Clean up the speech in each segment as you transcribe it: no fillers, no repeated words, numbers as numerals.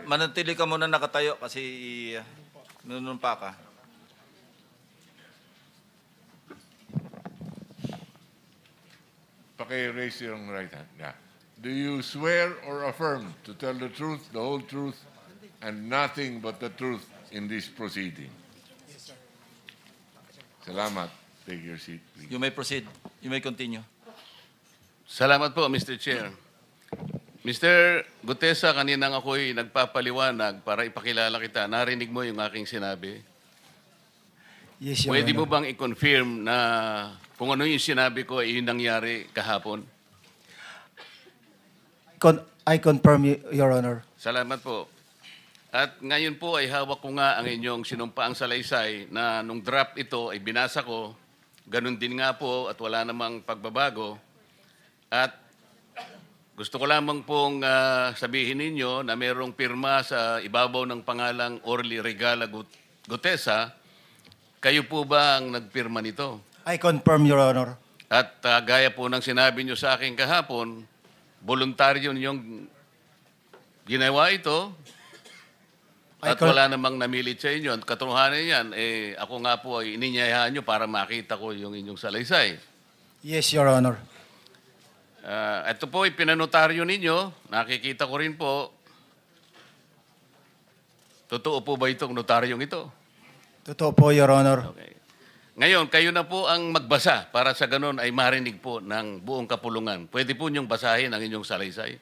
Manatili ka muna nakatayo kasi nunumpa ka. Raise your right hand. Yeah. Do you swear or affirm to tell the truth, the whole truth, and nothing but the truth in this proceeding? Yes, sir. Salamat. Take your seat, please. You may proceed. You may continue. Salamat po, Mr. Chair. Mr. Gutesa, kaninang ako'y nagpapaliwanag para ipakilala kita. Narinig mo yung aking sinabi. Yes, Your Pwede mo Honor. bang i-confirm na kung ano yung sinabi ko ay yung nangyari kahapon? I confirm, Your Honor. Salamat po. At ngayon po ay hawak ko nga ang inyong sinumpaang salaysay na nung draft ito ay binasa ko. Ganun din nga po at wala namang pagbabago. At gusto ko lamang pong sabihin ninyo na mayroong pirma sa ibabaw ng pangalang Orly Regala Gutesa. Kayo po ba ang nagpirma nito? I confirm, Your Honor. At gaya po ng sinabi nyo sa akin kahapon, voluntaryo ninyong ginawa ito at wala namang namilit sa inyo. At katotohanan yan, ako nga po ay ininyayahan nyo para makita ko yung inyong salaysay. Yes, Your Honor. Ito po ay pinanotaryo ninyo. Nakikita ko rin po. Totoo po ba itong notaryong ito? Totoo po, Your Honor. Okay. Ngayon, kayo na po ang magbasa para sa ganun ay marinig po ng buong kapulungan. Pwede po niyong basahin ang inyong salaysay.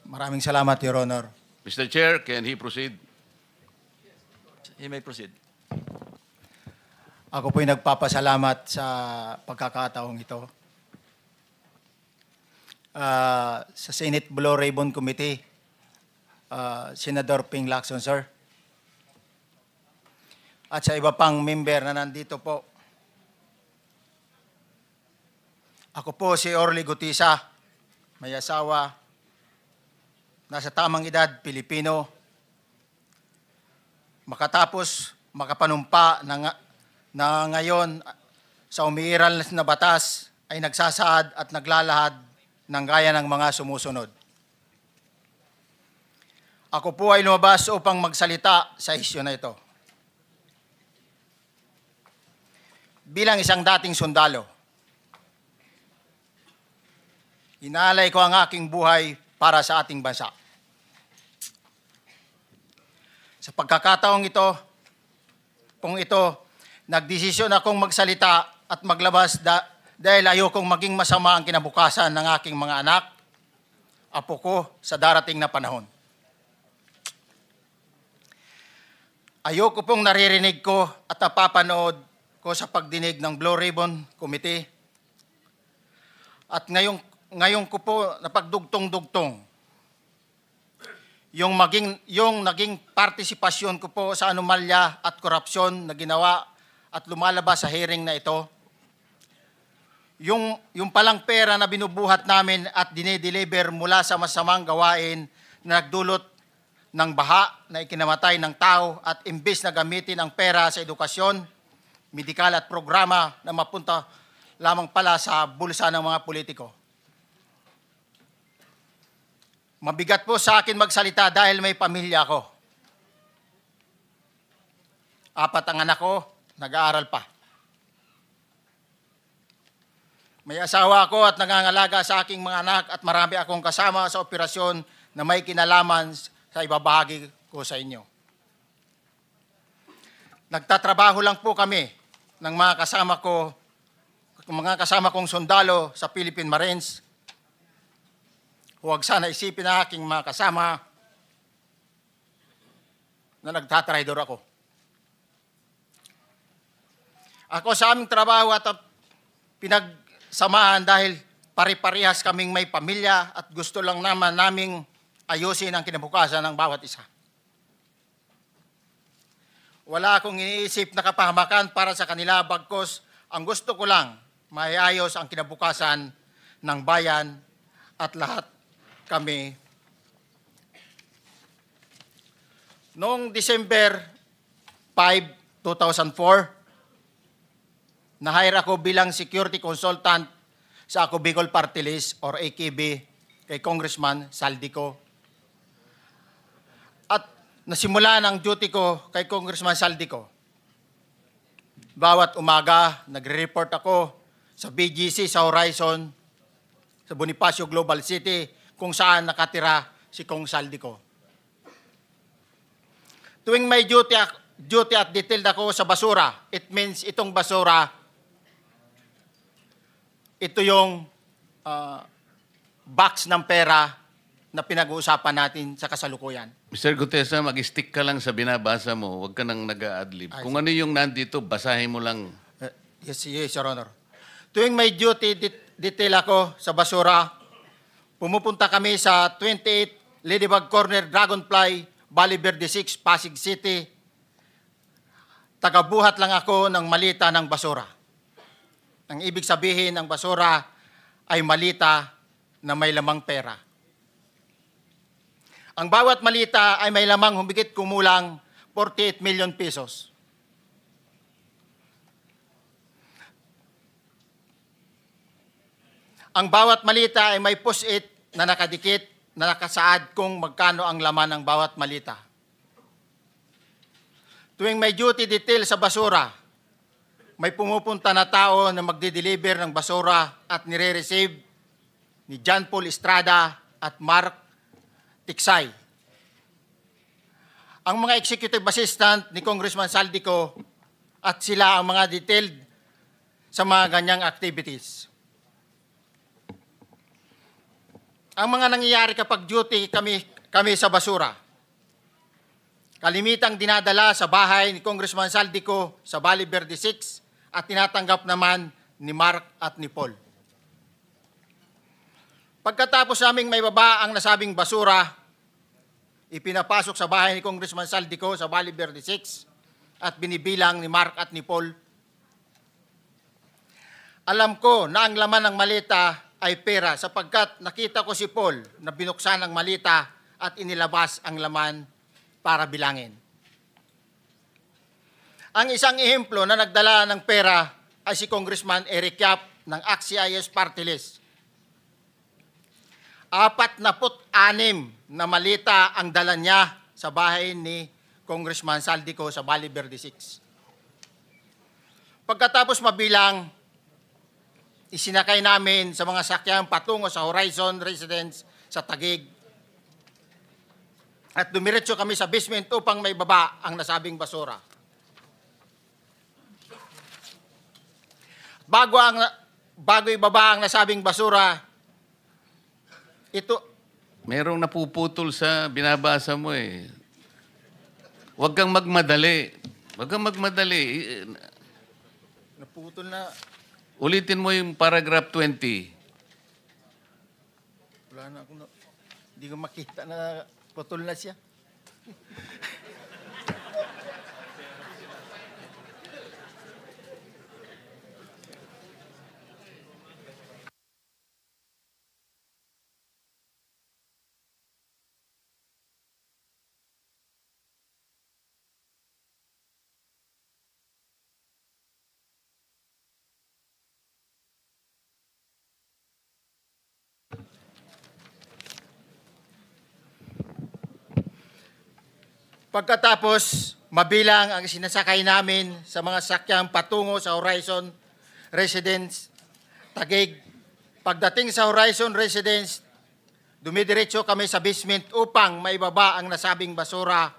Maraming salamat, Your Honor. Mr. Chair, can he proceed? You may proceed. Ako po'y nagpapasalamat sa pagkakataong ito. Sa Senate Blue Ribbon Committee, Senador Ping Lacson, sir. At sa iba pang member na nandito po. Ako po si Orly Gutesa, may asawa, nasa tamang edad, Pilipino. Makatapos makapanumpa na ngayon sa umiiral na batas ay nagsasaad at naglalahad ng gaya ng mga sumusunod. Ako po ay lumabas upang magsalita sa isyu na ito. Bilang isang dating sundalo, inaalay ko ang aking buhay para sa ating bansa. Sa pagkakataong ito, nagdesisyon akong magsalita at maglabas dahil ayokong maging masama ang kinabukasan ng aking mga anak, apo ko sa darating na panahon. Ayoko pong naririnig ko at napapanood ko sa pagdinig ng Blue Ribbon Committee. At ngayon ko po napagdugtong-dugtong yung naging partisipasyon ko po sa anomalya at korupsyon na ginawa at lumalabas sa hearing na ito. Yung palang pera na binubuhat namin at dinideliver mula sa masamang gawain na nagdulot ng baha na ikinamatay ng tao at imbes na gamitin ang pera sa edukasyon, medikal at programa na mapunta lamang pala sa bulsa ng mga politiko. Mabigat po sa akin magsalita dahil may pamilya ako. 4 ang anak ko, nag-aaral pa. May asawa ako at nangangalaga sa aking mga anak at marami akong kasama sa operasyon na may kinalaman sa ibabahagi ko sa inyo. Nagtatrabaho lang po kami ng mga kasama kong sundalo sa Philippine Marines. Huwag sana isipin na aking mga kasama na nagtatraidor ako. Ako sa aming trabaho at pinagsamahan dahil pare-parehas kaming may pamilya at gusto lang naman naming ayusin ang kinabukasan ng bawat isa. Wala akong iniisip na kapahamakan para sa kanila, bagkus ang gusto ko lang maiayos ang kinabukasan ng bayan at lahat kami. Noong December 5, 2004, na-hire ako bilang security consultant sa Ako Bicol Party List or AKB kay Congressman Saldico. At nasimula ng duty ko kay Congressman Saldico. Bawat umaga, nagre-report ako sa BGC, sa Horizon, sa Bonifacio Global City, kung saan nakatira si Kong Saldico. Tuwing may duty at detailed ako sa basura, it means itong basura, ito yung box ng pera na pinag-uusapan natin sa kasalukuyan. Mr. Gutesa, mag-stick ka lang sa binabasa mo. Huwag ka nang nag-a-adlib. Kung ano yung nandito, basahin mo lang. Yes, Your Honor. Tuwing may duty detail ako sa basura, pumupunta kami sa 28 Ladybug Corner, Dragonfly, Valle Verde 6, Pasig City. Tagabuhat lang ako ng malita ng basura. Ang ibig sabihin ng basura ay malita na may lamang pera. Ang bawat malita ay may lamang humigit kumulang 48 million pesos. Ang bawat malita ay may post-it na nakadikit na nakasaad kung magkano ang laman ng bawat malita. Tuwing may duty detail sa basura, may pumupunta na tao na magde-deliver ng basura at nire-receive ni John Paul Estrada at Mark Tiksay. Ang mga executive assistant ni Congressman Saldico at sila ang mga detailed sa mga ganyang activities. Ang mga nangyayari kapag duty kami sa basura, kalimitang dinadala sa bahay ni Congressman Saldico sa Valle Verde 6 at tinatanggap naman ni Mark at ni Paul. Pagkatapos naming may baba ang nasabing basura, ipinapasok sa bahay ni Congressman Saldico sa Valle Verde 6 at binibilang ni Mark at ni Paul. Alam ko na ang laman ng malita ay pera sapagkat nakita ko si Paul na binuksan ang malita at inilabas ang laman para bilangin. Ang isang ehemplo na nagdala ng pera ay si Congressman Eric Yap ng AXIS Party List. 46 na malita ang dala niya sa bahay ni Congressman Saldico sa Valle Verde 6. Pagkatapos mabilang, isinakay namin sa mga sakyan patungo sa Horizon Residence sa Taguig. At dumiretso kami sa basement upang may baba ang nasabing basura. Bago ibaba ang nasabing basura, ito, Merong napuputol sa binabasa mo eh. Huwag kang magmadali. Huwag kang magmadali. naputol na, Ulitin mo yung paragraph 20. wala na akong, hindi ko makita na putol na siya. Pagkatapos, mabilang ang sinasakay namin sa mga sakyang patungo sa Horizon Residence, Taguig. Pagdating sa Horizon Residence, dumidiretso kami sa basement upang maibaba ang nasabing basura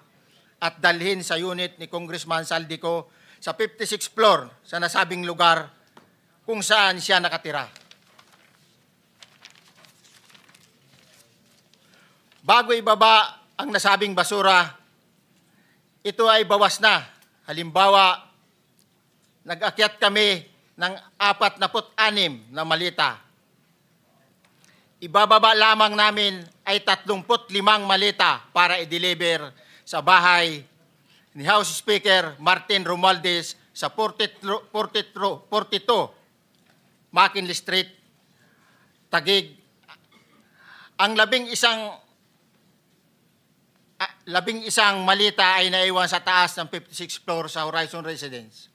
at dalhin sa unit ni Congressman Saldico sa 56th floor sa nasabing lugar kung saan siya nakatira. Bago ibaba ang nasabing basura, ito ay bawas na. Halimbawa, nag-akyat kami ng 46 na malita. Ibababa lamang namin ay 35 malita para i-deliver sa bahay ni House Speaker Martin Romualdez sa 42 McKinley Street, Taguig. Ang labing isang malita ay naiwan sa taas ng 56th floor sa Horizon Residence.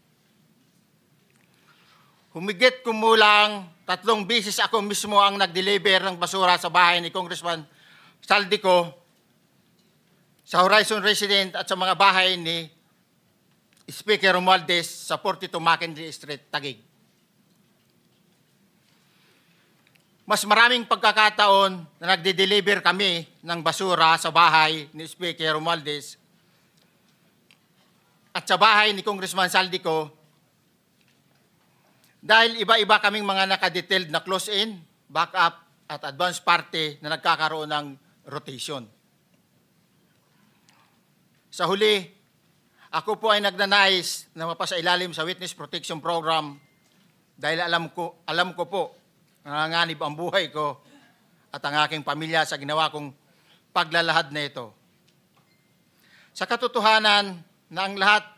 Humigit kumulang 3 beses ako mismo ang nag-deliver ng basura sa bahay ni Congressman Saldico sa Horizon Resident at sa mga bahay ni Speaker Romualdez sa 42 Mackenzie Street, Taguig. Mas maraming pagkakataon na nagde-deliver kami ng basura sa bahay ni Speaker Romualdez at sa bahay ni Congressman Saldico dahil iba-iba kaming mga nakadetailed na close-in, backup at advance party na nagkakaroon ng rotation. Sa huli, ako po ay nagnanais na mapasailalim sa Witness Protection Program dahil alam ko po na nanganganib ang buhay ko at ang aking pamilya sa ginawa kong paglalahad na ito. Sa katotohanan na ang lahat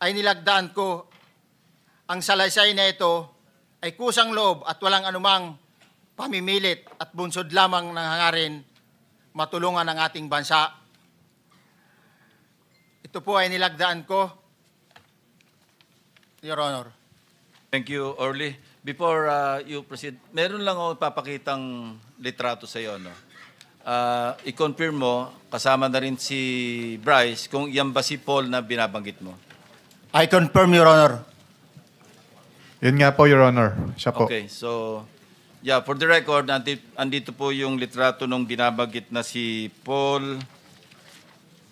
ay nilagdaan ko, ang salaysay na ito ay kusang loob at walang anumang pamimilit at bunsod lamang ng hangarin matulungan ang ating bansa. Ito po ay nilagdaan ko, Your Honor. Thank you, Orly. Before you proceed, meron lang ako papakitang litrato sa iyo. No? I-confirm mo, kasama na rin si Bryce, kung yan ba si Paul na binabanggit mo. I confirm, Your Honor. Yun nga po, Your Honor. Siya po. Okay, so, yeah, for the record, andito po yung litrato nung binabanggit na si Paul.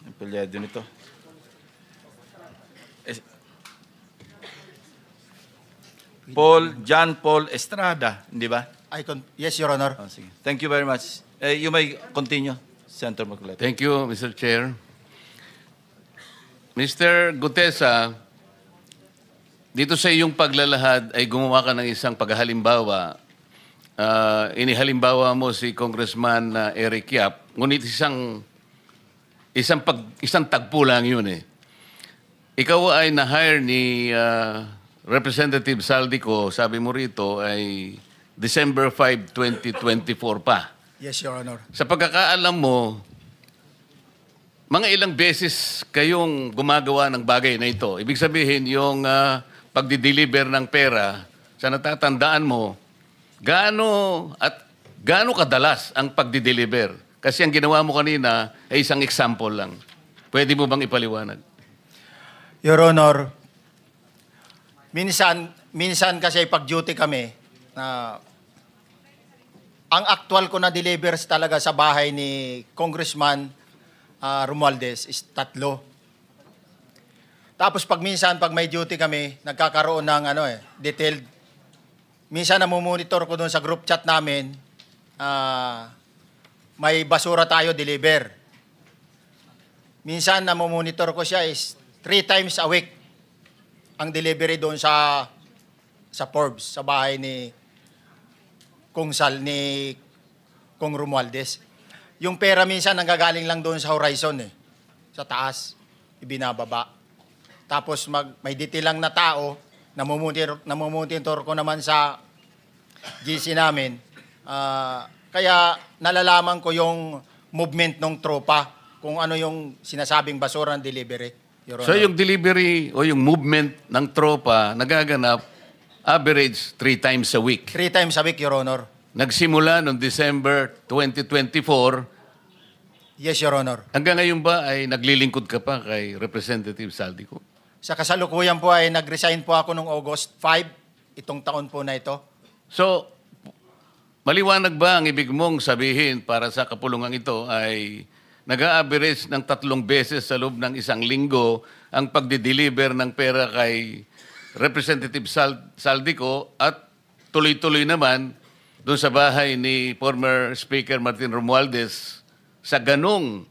Ang palyado nito. John Paul Estrada, di ba? Yes, Your Honor. Oh, sige. Thank you very much. You may continue, Senator Marcoleta. Thank you, Mr. Chair. Mr. Gutesa, dito sa iyong paglalahad ay gumawa ka ng isang paghalimbawa. Inihalimbawa mo si Congressman Eric Yap, ngunit isang tagpo lang yun eh. Ikaw ay na-hire ni Representative Saldico, sabi mo rito, ay December 5, 2024 pa. Yes, Your Honor. Sa pagkakaalam mo, mga ilang beses kayong gumagawa ng bagay na ito. Ibig sabihin, yung pagdi-deliver ng pera, sa natatandaan mo, gaano kadalas ang pagdi-deliver? Kasi ang ginawa mo kanina ay isang example lang. Pwede mo bang ipaliwanag? Your Honor, minsan kasi pag-duty kami, ang actual ko na delivers talaga sa bahay ni Congressman Romualdez is 3. Tapos pag may duty kami, nagkakaroon ng detailed. Minsan namumonitor ko doon sa group chat namin, may basura tayo deliver. Minsan namumonitor ko siya is 3 times a week ang delivery doon sa Forbes, sa bahay ni Kung Romualdez. Yung pera minsan nanggagaling lang doon sa Horizon sa taas, ibinababa. Tapos may detail lang na tao, namumonitor ko naman sa GC namin. Kaya nalalaman ko yung movement ng tropa, kung ano yung sinasabing basura ng delivery. So yung delivery o yung movement ng tropa nagaganap average 3 times a week. 3 times a week, Your Honor. Nagsimula noong December 2024. Yes, Your Honor. Hanggang ngayon ba ay naglilingkod ka pa kay Representative Saldico? Sa kasalukuyan po ay nag-resign po ako noong August 5, itong taon po na ito. So, maliwanag ba ang ibig mong sabihin para sa kapulungan ito ay nag-a-average ng 3 beses sa loob ng 1 linggo ang pagdi-deliver ng pera kay Representative Saldico at tuloy-tuloy naman doon sa bahay ni former Speaker Martin Romualdez sa ganong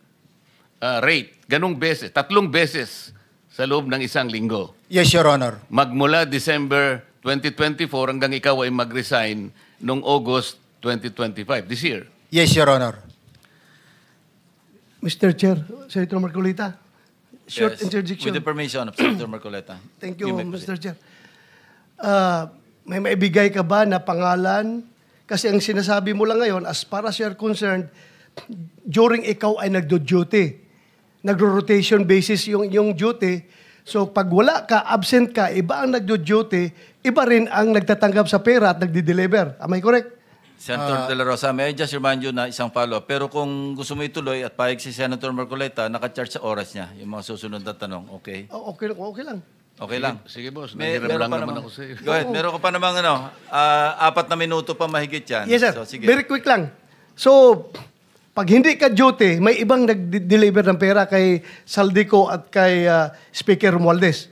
rate, ganong beses, 3 beses sa loob ng 1 linggo. Yes, Your Honor. Magmula December 2024 hanggang ikaw ay mag-resign noong August 2025, this year. Yes, Your Honor. Mr. Chair, Senator Marcolita, short Yes, interjection. with the permission of Senator Marcoleta. Thank you, may Mr. proceed. Chair. May maibigay ka ba na pangalan? Kasi ang sinasabi mo lang ngayon, as far as you're concerned, during ikaw ay nagdo-duty, nagro-rotation basis yung duty. So pag wala ka, absent ka, iba ang nagdo-duty, iba rin ang nagtatanggap sa pera at nagdi-deliver. Am I correct? Senator De La Rosa, may I just remind you na isang follow-up. Pero kung gusto mo ituloy at pahig si Senator Marcoleta, naka-charge sa oras niya, yung mga susunod na tanong. Okay? Okay lang. Okay lang. Sige, boss. May- Nandiram meron lang pa naman namang- ako sa iyo. Go ahead. Meron ka pa namang 4 na minuto pa mahigit yan. Yes, sir. So, sige. Very quick lang. So, pag hindi ka duty, may ibang nag-deliver ng pera kay Saldico at kay Speaker Romualdez.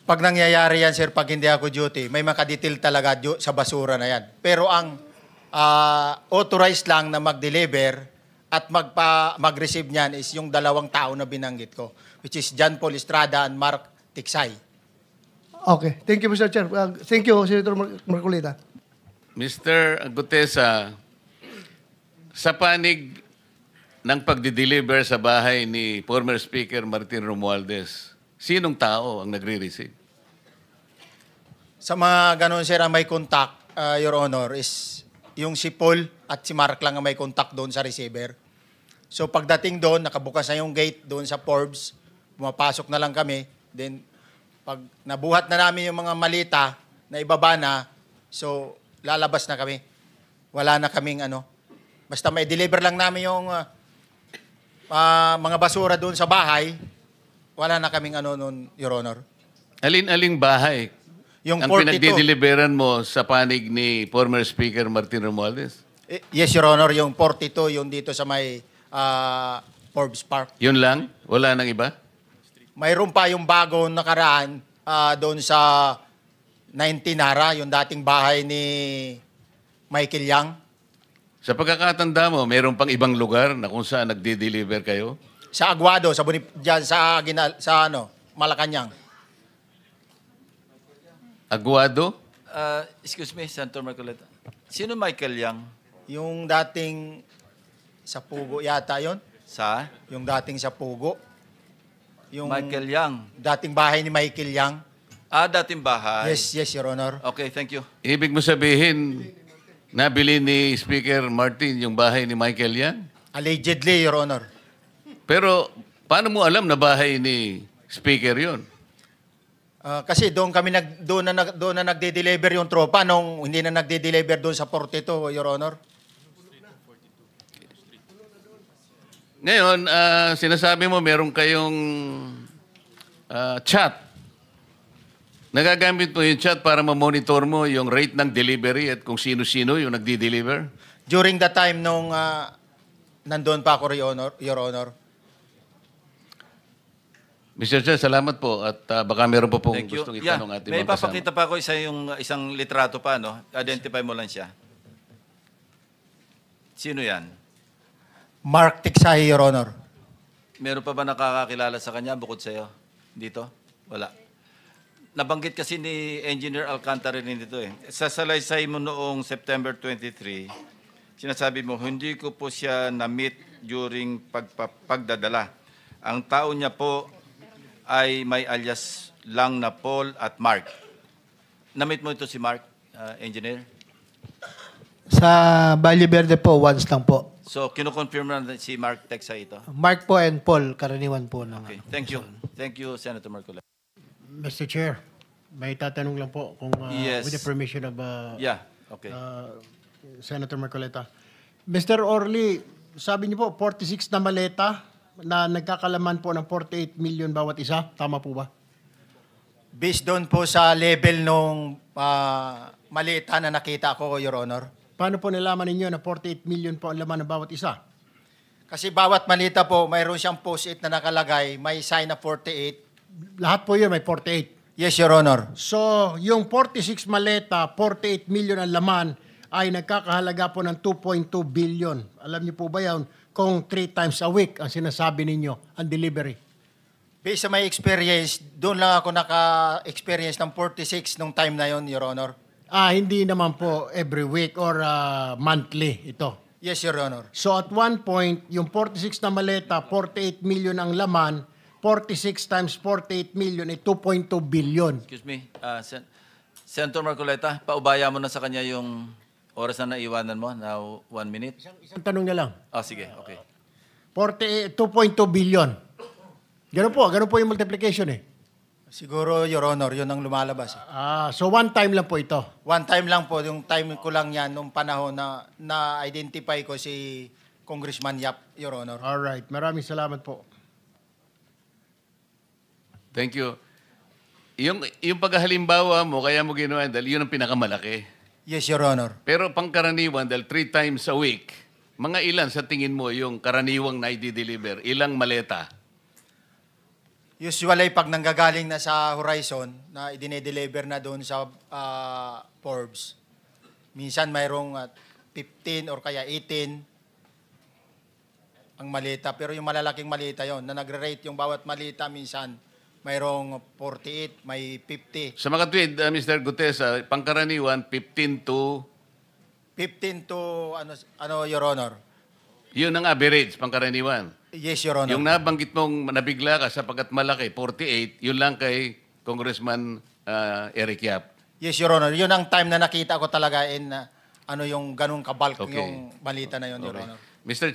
Pag nangyayari yan, sir, pag hindi ako duty, may makadetail talaga sa basura na yan. Pero ang authorized lang na mag-deliver at mag-receive niyan is yung 2 tao na binanggit ko, which is John Paul Estrada and Mark Tiksay. Okay. Thank you, Mr. Chair. Thank you, Senator Marcolita. Mr. Gutesa, sa panig ng pagdi-deliver sa bahay ni former Speaker Martin Romualdez, sinong tao ang nagre-receive? Sa mga ganun, sir, ang may contact, Your Honor, is yung si Paul at si Mark lang ang may contact doon sa receiver. So pagdating doon, nakabukas na yung gate doon sa Forbes, pumapasok na lang kami. Then pag nabuhat na namin yung mga malita na ibaba na, so lalabas na kami. Wala na kaming basta may deliver lang namin yung mga basura doon sa bahay, wala na kaming noon, Your Honor. Alin-aling bahay Yung ang 42. pinagdi-deliveran mo sa panig ni former Speaker Martin Romualdez? Yes, Your Honor, yung 42, yung dito sa may Forbes Park. Yun lang? Wala nang iba? Mayroon pa yung bago nakaraan doon sa 19 Nara, yung dating bahay ni Michael Yang. Sa pagkakatanda mo, mayroon pang ibang lugar na kung saan nagdi-deliver kayo? Sa Aguado, dyan sa Malacanang. Aguado? Excuse me, Senator Marcoleta. Sino Michael Yang? Yung dating sa Pugo yata yon. Sa? Yung dating sa Pugo. Yung Michael Yang. dating bahay ni Michael Yang. Dating bahay. Yes, Your Honor. Okay, thank you. Ibig mo sabihin, nabili ni Speaker Martin yung bahay ni Michael Yan? Allegedly, Your Honor. Pero paano mo alam na bahay ni Speaker yon? Kasi doon na nagde-deliver yung tropa nung hindi na nagde-deliver doon sa 42, Your Honor. Ngayon, sinasabi mo meron kayong chat. Nagagamit mo yung chat para ma-monitor mo yung rate ng delivery at kung sino-sino yung nagdi-deliver? During the time nung nandoon pa ako, Your Honor. Mr. Chair, salamat po at baka meron pa pong Thank you. gustong itanong ating May mga kasama. papakita pa ako isang litrato pa, no? Identify mo lang siya. Sino yan? Mark Tiksay, Your Honor. Meron pa ba nakakakilala sa kanya bukod sa'yo? Dito? Wala. Nabanggit kasi ni Engineer Alcantara rin dito eh. Sa salaysay mo noong September 23, sinasabi mo, hindi ko po siya na-meet during pagdadala. Ang tao niya po ay may alias lang na Paul at Mark. Na-meet mo ito si Mark, Engineer? Sa Valle Verde po, once lang po. So, kinukonfirm na si Mark Texa ito? Mark po and Paul, karaniwan po. Okay, thank you. Thank you, Senator Marcoleta. Mr. Chair, may tatanong lang po kung Yes. with the permission of Yeah, okay. Senator Marcoleta. Mr. Orly, sabi niyo po 46 na maleta na nagkakalaman po ng 48 million bawat isa. Tama po ba? Based doon po sa level nung malita na nakita ko, Your Honor. Paano po nalaman ninyo na 48 million po ang laman ng bawat isa? Kasi bawat malita po, mayroon siyang post-it na nakalagay, may sign na 48. Lahat po yun may 48. Yes, Your Honor. So, yung 46 maleta, 48 million ang laman ay nagkakahalaga po ng 2.2 billion. Alam niyo po ba yan kung 3 times a week ang sinasabi ninyo ang delivery? Based sa my experience, doon lang ako naka-experience ng 46 nung time na yon, Your Honor. Hindi naman po every week or monthly ito. Yes, Your Honor. So at one point, yung 46 na maleta, 48 million ang laman, 46 times 48 million ay 2.2 billion. Excuse me, Senator Marcoleta, paubaya mo na sa kanya yung oras na naiwanan mo, now 1 minute. Isang tanong na lang. Sige, okay. 2.2 billion. Ganun po yung multiplication eh. Siguro, Your Honor, yun ang lumalabas. So one time lang po ito. One time lang po, yung time ko lang yan, nung panahon na na-identify ko si Congressman Yap, Your Honor. Alright, maraming salamat po. Thank you. Yung paghalimbawa mo, kaya mo ginawa, dahil yun ang pinakamalaki. Yes, Your Honor. Pero pangkaraniwan, dahil 3 times a week, mga ilan sa tingin mo yung karaniwang na i-deliver? Ilang maleta? Usually, pag nanggagaling na sa Horizon, na idine-deliver na doon sa Forbes, minsan mayroong 15 or kaya 18 ang malita. Pero yung malalaking malita yon na nagre-rate yung bawat malita, minsan mayroong 48, may 50. Sa mga tweet, Mr. Gutesa, pangkaraniwan, 15 to... 15 to, Your Honor? Yun ang average, pangkaraniwan. Yes, Your Honor. Yung nabanggit mong nabigla ka sapagkat malaki, 48, yun lang kay Congressman Eric Yap. Yes, Your Honor. Yun ang time na nakita ko talaga in yung ganung kabalk Okay. yung balita na yun, Your Okay. Honor. Mr.